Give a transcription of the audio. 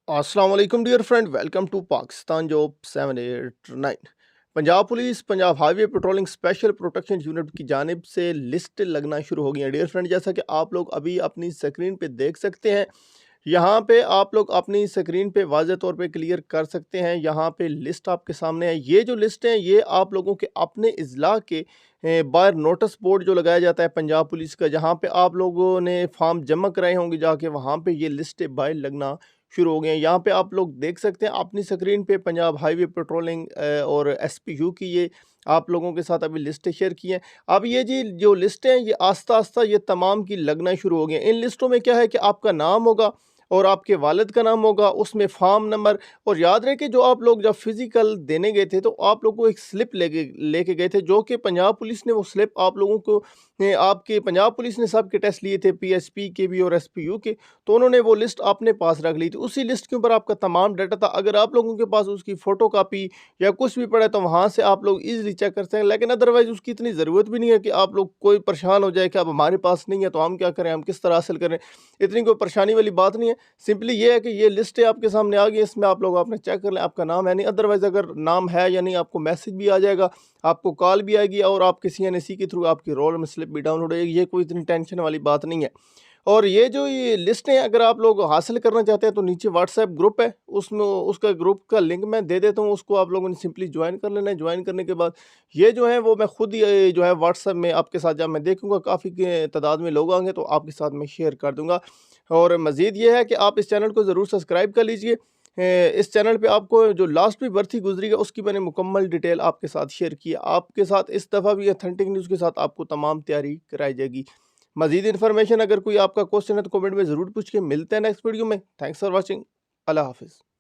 السلام علیکم dear friend, welcome to Pakistan job 789۔ Punjab police Punjab highway patrolling special protection unit کی جانب سے لسٹ لگنا شروع ہو گئی ہیں۔ ڈیئر فرینڈ، جیسا کہ آپ لوگ ابھی اپنی سکرین پہ دیکھ سکتے ہیں، یہاں پہ آپ لوگ اپنی سکرین پہ واضح طور پہ کلیئر کر سکتے ہیں۔ یہاں پہ لسٹ آپ کے سامنے ہے۔ یہ جو لسٹ ہیں یہ آپ لوگوں کے اپنے اضلاع کے باہر نوٹس بورڈ جو لگایا جاتا ہے پنجاب پولیس کا، جہاں پہ آپ لوگوں نے فارم جمع کرائے ہوں گے جا کے، وہاں پہ یہ لسٹ باہر لگنا شروع ہو گئے ہیں۔ یہاں پہ آپ لوگ دیکھ سکتے ہیں اپنی سکرین پہ پنجاب ہائی وے پیٹرولنگ اور ایس پی یو کی یہ آپ لوگوں کے ساتھ ابھی لسٹ شیئر کی ہیں۔ اب یہ جی جو لسٹ ہیں یہ آہستہ آہستہ یہ تمام کی لگنا شروع ہو گئے ہیں۔ ان لسٹوں میں کیا ہے کہ آپ کا نام ہوگا اور آپ کے والد کا نام ہوگا، اس میں فارم نمبر، اور یاد رہے کہ جو آپ لوگ جب فزیکل دینے گئے تھے تو آپ لوگوں کو ایک سلپ لے کے گئے تھے، جو کہ پنجاب پولیس نے وہ سلپ آپ لوگوں کو آپ کے پنجاب پولیس نے سب کے ٹیسٹ لیے تھے، پی ایس پی کے بھی اور ایس پی یو کے، تو انہوں نے وہ لسٹ اپنے پاس رکھ لی تھی۔ اسی لسٹ کے اوپر آپ کا تمام ڈیٹا تھا۔ اگر آپ لوگوں کے پاس اس کی فوٹو کاپی یا کچھ بھی پڑا ہے تو وہاں سے آپ لوگ ایزیلی چیک کر سکتے ہیں، لیکن ادروائز اس کی اتنی ضرورت بھی نہیں ہے کہ آپ لوگ کوئی پریشان ہو جائے کہ اب ہمارے پاس نہیں ہے تو ہم کیا کریں، ہم کس طرح حاصل کریں۔ اتنی کوئی پریشانی والی بات نہیں ہے، سمپلی یہ ہے کہ یہ لسٹیں آپ کے سامنے آ گئی، اس میں آپ لوگ آپ نے چیک کر لیں آپ کا نام ہے نہیں، ادروائز اگر نام ہے یا نہیں آپ کو میسج بھی آ جائے گا، آپ کو کال بھی آئے گی، اور آپ کے سی این ایس سی کے تھرو آپ کی رول میں سلپ بھی ڈاؤن لوڈ ہوئے گی۔ یہ کوئی اتنی ٹینشن والی بات نہیں ہے۔ اور یہ جو یہ لسٹیں اگر آپ لوگ حاصل کرنا چاہتے ہیں تو نیچے واٹس ایپ گروپ ہے، اس میں اس کا گروپ کا لنک میں دے دیتا ہوں، اس کو آپ لوگوں نے سمپلی جوائن کر لینا ہے۔ جوائن کرنے کے بعد یہ جو ہے وہ میں خود ہی جو ہے واٹس ایپ میں آپ کے ساتھ جب میں دیکھوں گا کافی تعداد میں لوگ آئیں گے تو آپ کے ساتھ میں شیئر کر دوں گا۔ اور مزید یہ ہے کہ آپ اس چینل کو ضرور سبسکرائب کر لیجئے۔ اس چینل پہ آپ کو جو لاسٹ بھی برتھی گزری گا اس کی میں نے مکمل ڈیٹیل آپ کے ساتھ شیئر کی ہے۔ آپ کے ساتھ اس دفعہ بھی اتھینٹک نیوز کے ساتھ آپ کو تمام تیاری کرائی جائے گی۔ مزید انفارمیشن اگر کوئی آپ کا کوسچن ہے تو کمنٹ میں ضرور پوچھ کے ملتے ہیں نیکسٹ ویڈیو میں۔ Thanks for watching. اللہ حافظ۔